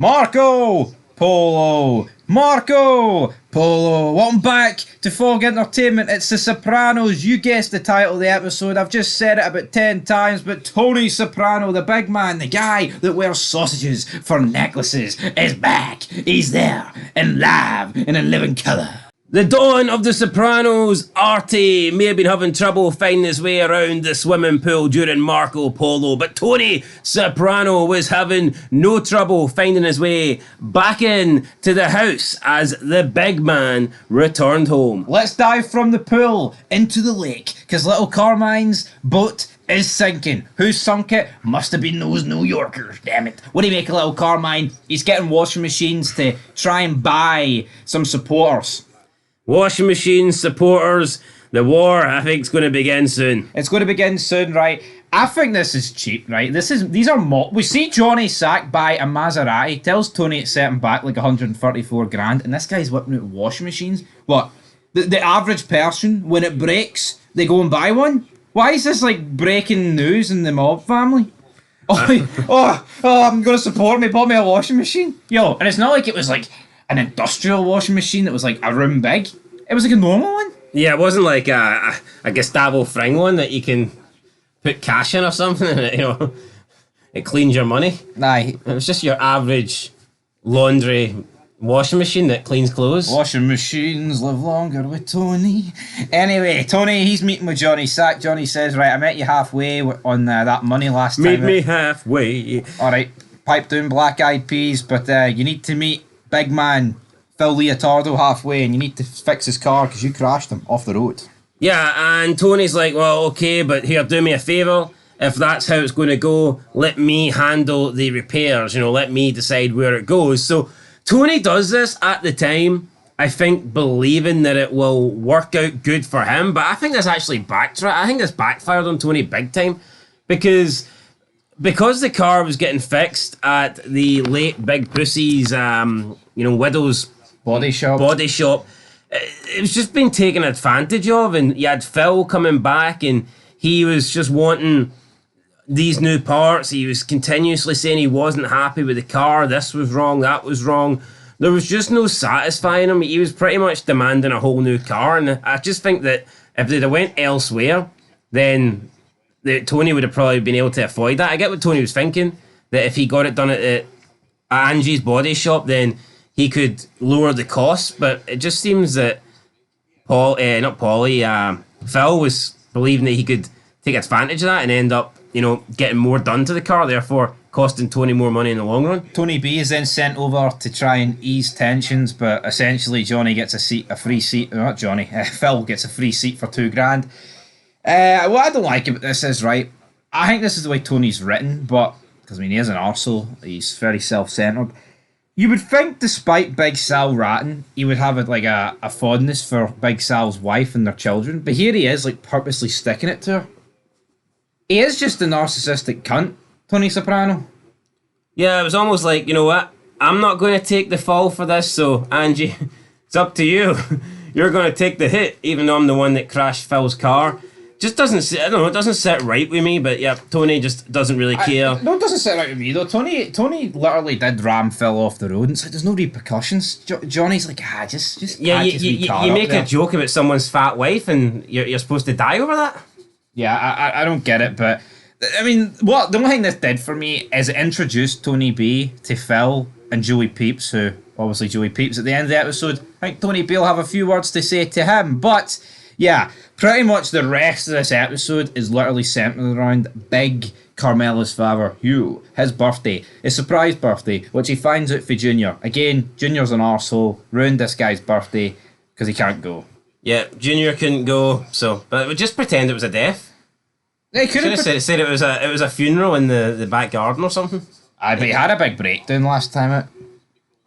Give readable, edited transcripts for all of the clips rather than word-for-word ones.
Marco Polo. Marco Polo. Welcome back to Fog Entertainment. It's The Sopranos. You guessed the title of the episode. I've just said it about 10 times, but Tony Soprano, the big man, the guy that wears sausages for necklaces, is back. He's there, and live, and in living colour. The Dawn of the Sopranos. Artie may have been having trouble finding his way around the swimming pool during Marco Polo, but Tony Soprano was having no trouble finding his way back in to the house as the big man returned home. Let's dive from the pool into the lake, because little Carmine's boat is sinking. Who sunk it? Must have been those New Yorkers, damn it. What do you make of little Carmine? He's getting washing machines to try and buy some supporters. Washing machines, supporters, the war, I think, is going to begin soon. It's going to begin soon, right? I think this is cheap, right? These are we see Johnny sacked by a Maserati, tells Tony it's setting back like 134 grand, and this guy's whipping out washing machines. What? The average person, when it breaks, they go and buy one? Why is this like breaking news in the mob family? Oh, I'm going to support me, bought me a washing machine. Yo, and it's not like it was like an industrial washing machine that was like a room big. It was like a normal one. Yeah, it wasn't like a Gustavo Fring one that you can put cash in or something and it cleans your money. Aye. It was just your average laundry washing machine that cleans clothes. Washing machines live longer with Tony. Anyway, Tony, he's meeting with Johnny Sack. Johnny says, right, I met you halfway on that money last time. Meet me halfway. Alright, pipe down Black Eyed Peas, but you need to meet big man Phil Leotardo halfway, and you need to fix his car because you crashed him off the road. Yeah, and Tony's like, well, okay, but here, do me a favour. If that's how it's going to go, let me handle the repairs, let me decide where it goes. So Tony does this at the time, I think, believing that it will work out good for him, but I think this actually backtracked. I think this backfired on Tony big time, because the car was getting fixed at the late Big Pussy's, widow's body shop, it was just being taken advantage of, and you had Phil coming back, and he was just wanting these new parts. He was continuously saying he wasn't happy with the car. This was wrong, that was wrong. There was just no satisfying him. He was pretty much demanding a whole new car, and I just think that if they'd have went elsewhere, then Tony would have probably been able to avoid that. I get what Tony was thinking, that if he got it done at Angie's body shop, then he could lower the costs, but it just seems that Phil was believing that he could take advantage of that and end up, getting more done to the car, therefore costing Tony more money in the long run. Tony B is then sent over to try and ease tensions, but essentially Johnny gets a free seat. Not Johnny, Phil gets a free seat for $2,000. What I don't like about this is, right, I think this is the way Tony's written, but because he is an arsehole, he's very self-centered. You would think, despite Big Sal ratting, he would have a fondness for Big Sal's wife and their children, but here he is, purposely sticking it to her. He is just a narcissistic cunt, Tony Soprano. Yeah, it was almost like, you know what, I'm not going to take the fall for this, so Angie, it's up to you. You're going to take the hit, even though I'm the one that crashed Phil's car. Just doesn't, I don't know, it doesn't sit right with me, but yeah, Tony just doesn't really care. No, it doesn't sit right with me though. Tony literally did ram Phil off the road and said there's no repercussions. Johnny's like, just yeah, you make a joke about someone's fat wife and you're supposed to die over that? Yeah, I don't get it, but I mean, the only thing this did for me is it introduced Tony B to Phil and Joey Peeps, who, obviously Joey Peeps at the end of the episode, I think Tony B will have a few words to say to him, but yeah, pretty much the rest of this episode is literally centered around big Carmela's father, Hugh, his birthday, his surprise birthday, which he finds out for Junior. Again, Junior's an arsehole, ruined this guy's birthday because he can't go. Yeah, Junior couldn't go, but we just pretend it was a death. They could have said it was a funeral in the back garden or something. Aye, but he had a big breakdown last time.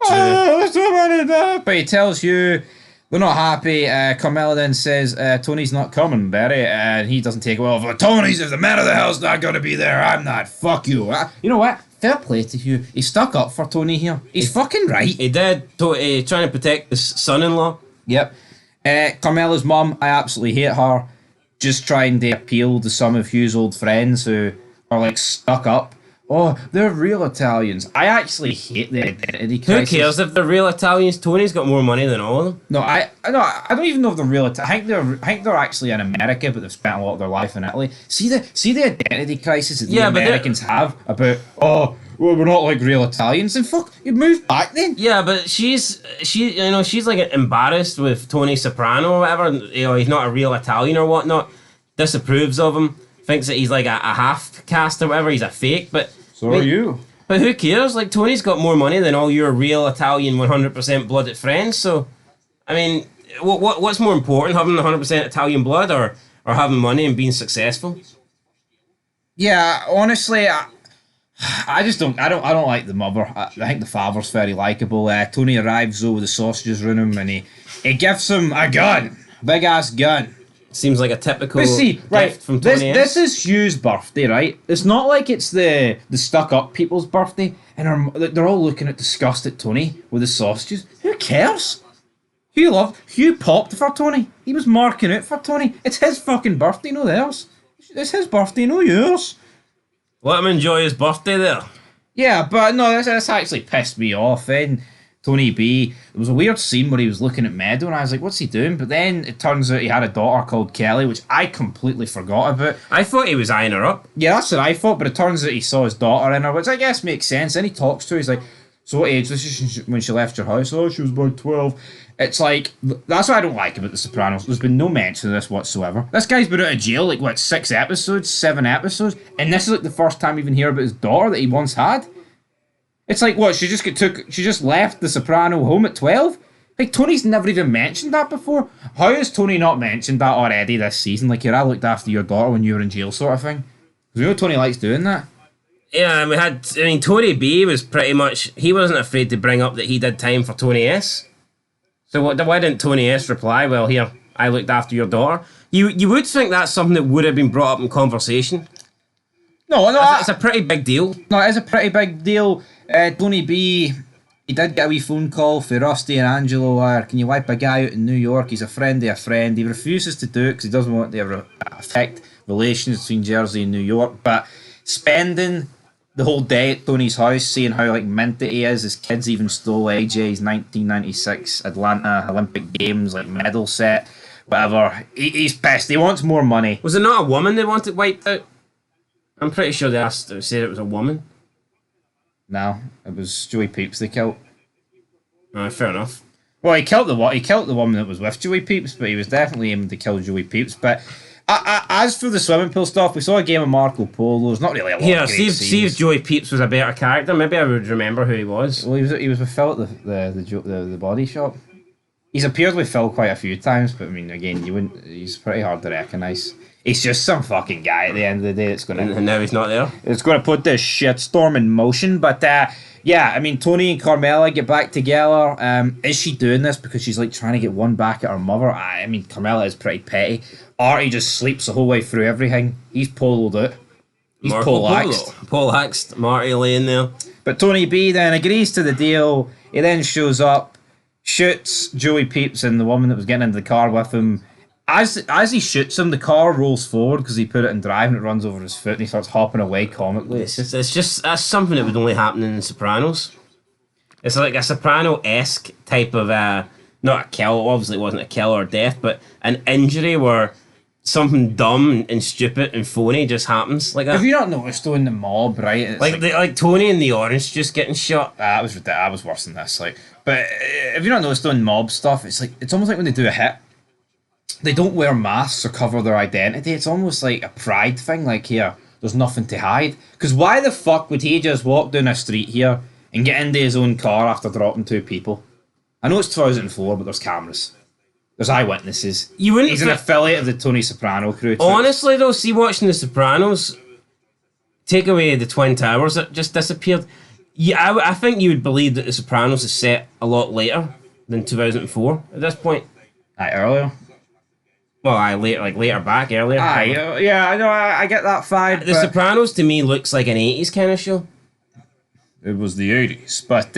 But he tells you they're not happy. Carmela then says Tony's not coming, Barry, and he doesn't take it well. Tony's, if the man of the house not going to be there, I'm not. Fuck you. You know what? Fair play to Hugh. He stuck up for Tony here. He's fucking right. He did. Trying to protect his son-in-law. Yep. Carmela's mum, I absolutely hate her. Just trying to appeal to some of Hugh's old friends who are stuck up Oh, they're real Italians. I actually hate the identity Who crisis. cares if they're real Italians? Tony's got more money than all of them. No, I don't even know if they're real. I think they're actually in America, but they've spent a lot of their life in Italy. See the identity crisis that the Yeah, but Americans have about, oh, well, we're not like real Italians. And fuck, you moved back then. Yeah, but she's like embarrassed with Tony Soprano or whatever. He's not a real Italian or whatnot. Disapproves of him. Thinks that he's like a half caste or whatever. He's a fake. But So are you. But who cares? Like, Tony's got more money than all your real Italian 100% blooded friends. So, I mean, what's more important, having 100% Italian blood or having money and being successful? Yeah, honestly, I just don't. I don't like the mother. I think the father's very likable. Tony arrives though with the sausages around him, and he gives him a gun, big ass gun. Seems like a typical But see, right, gift from Tony. this is Hugh's birthday, right? It's not like it's the stuck up people's birthday, and they're all looking at disgust at Tony with the sausages. Who cares? Hugh popped for Tony. He was marking out for Tony. It's his fucking birthday, no theirs. It's his birthday, no yours. Let him enjoy his birthday there. Yeah, but no, this actually pissed me off. Then Tony B, there was a weird scene where he was looking at Meadow, and I was like, what's he doing? But then it turns out he had a daughter called Kelly, which I completely forgot about. I thought he was eyeing her up. Yeah, that's what I thought, but it turns out he saw his daughter in her, which I guess makes sense. Then he talks to her, he's like, so what age was she when she left your house? Oh, she was about 12. It's like, that's what I don't like about The Sopranos. There's been no mention of this whatsoever. This guy's been out of jail, like, what, 6 episodes, 7 episodes? And this is like the first time we even hear about his daughter that he once had? It's like, what, she just left the Soprano home at 12? Like, Tony's never even mentioned that before. How has Tony not mentioned that already this season? Like, I looked after your daughter when you were in jail sort of thing. Because we know Tony likes doing that. Yeah, Tony B was pretty much, he wasn't afraid to bring up that he did time for Tony S. So why didn't Tony S reply, well, here, I looked after your daughter? You would think that's something that would have been brought up in conversation. No, It's a pretty big deal. No, it is a pretty big deal. Tony B, he did get a wee phone call for Rusty and Angelo. Can you wipe a guy out in New York? He's a friend of a friend. He refuses to do it because he doesn't want to ever affect relations between Jersey and New York. But spending the whole day at Tony's house, seeing how like minted he is. His kids even stole AJ's 1996 Atlanta Olympic Games like medal set, whatever. He's pissed. He wants more money. Was it not a woman they wanted wiped out? I'm pretty sure they said it was a woman. No, it was Joey Peeps they killed. Fair enough. Well, he killed the woman that was with Joey Peeps, but he was definitely aiming to kill Joey Peeps. But as for the swimming pool stuff, we saw a game of Marco Polo. There's not really a lot. Yeah, of great see if Joey Peeps was a better character. Maybe I would remember who he was. Well, he was with Phil at the body shop. He's appeared with Phil quite a few times, but I mean, again, he's pretty hard to recognise. He's just some fucking guy at the end of the day. And now he's not there. It's going to put this shitstorm in motion. But yeah, I mean, Tony and Carmela get back together. Is she doing this because she's like trying to get one back at her mother? I mean, Carmela is pretty petty. Artie just sleeps the whole way through everything. He's poloed out. He's polaxed. Polaxed. Marty laying there. But Tony B then agrees to the deal. He then shows up, shoots Joey Peeps and the woman that was getting into the car with him. As he shoots him, the car rolls forward because he put it in drive and it runs over his foot and he starts hopping away comically. It's just that's something that would only happen in The Sopranos. It's like a Soprano-esque type of not a kill. Obviously, it wasn't a kill or death, but an injury where something dumb and stupid and phony just happens like that. Have you not noticed though in the mob, right? It's like Tony and the Orange just getting shot. That was worse than this. Like, but have you not noticed though in mob stuff? It's almost like when they do a hit. They don't wear masks or cover their identity. It's almost like a pride thing. Like, here, there's nothing to hide. Because why the fuck would he just walk down a street here and get into his own car after dropping 2 people? I know it's 2004, but there's cameras. There's eyewitnesses. He's an affiliate of the Tony Soprano crew. Honestly, though, see, watching The Sopranos, take away the Twin Towers that just disappeared. Yeah, I think you would believe that The Sopranos is set a lot later than 2004 at this point. Earlier. Well, later back, earlier. Yeah, I know, I get that vibe. The Sopranos to me looks like an 80s kind of show. It was the 80s, but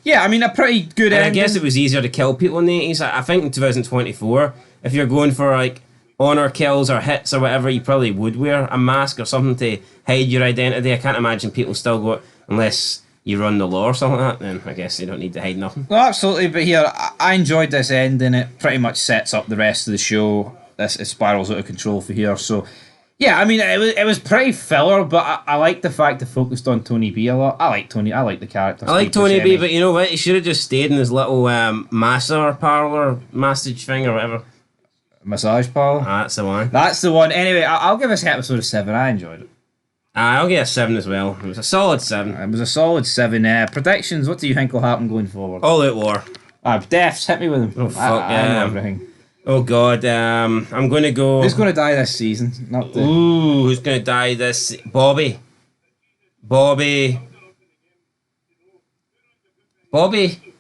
yeah, I mean, a pretty good and ending. I guess it was easier to kill people in the 80s. I think in 2024, if you're going for like honor kills or hits or whatever, you probably would wear a mask or something to hide your identity. I can't imagine people still go, unless you run the law or something like that, then I guess you don't need to hide nothing. No, absolutely. But here, I enjoyed this ending. It pretty much sets up the rest of the show. It spirals out of control for here. So, yeah, I mean, it was pretty filler, but I like the fact it focused on Tony B a lot. I like the character. I like Tony B, but you know what? He should have just stayed in his little massage thing or whatever. Massage parlor. That's the one. That's the one. Anyway, I'll give this episode a 7. I enjoyed it. I'll get a 7 as well. It was a solid 7. It was a solid 7. Predictions, what do you think will happen going forward? All Out War. Deaths, hit me with them. Oh, fuck, I know everything. Oh, God. I'm going to go... Who's going to die this season? Not the... Ooh, who's going to die this... Bobby,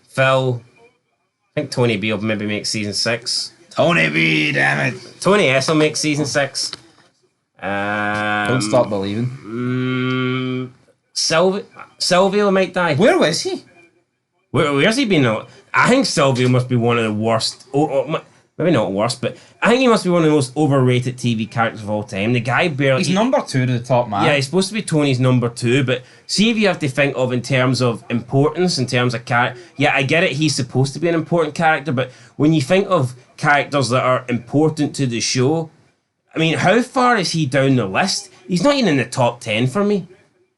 Phil. I think Tony B will maybe make season 6. Tony B, damn it. Tony S will make season 6. Don't stop believing. Silvio might die. Where was he? Where's he been? I think Silvio must be one of the worst. Maybe not worst, but I think he must be one of the most overrated TV characters of all time. The guy barely... He's number 2 to the top man. Yeah, he's supposed to be Tony's number 2, but see if you have to think of in terms of importance, in terms of character. Yeah, I get it, he's supposed to be an important character, but when you think of characters that are important to the show, I mean, how far is he down the list? He's not even in the top 10 for me.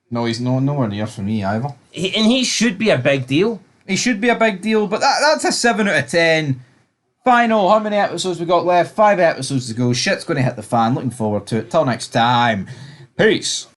No, he's nowhere near for me either. And he should be a big deal. He should be a big deal, but that's a 7 out of 10. Final, how many episodes we got left? 5 episodes to go. Shit's going to hit the fan. Looking forward to it. Till next time. Peace.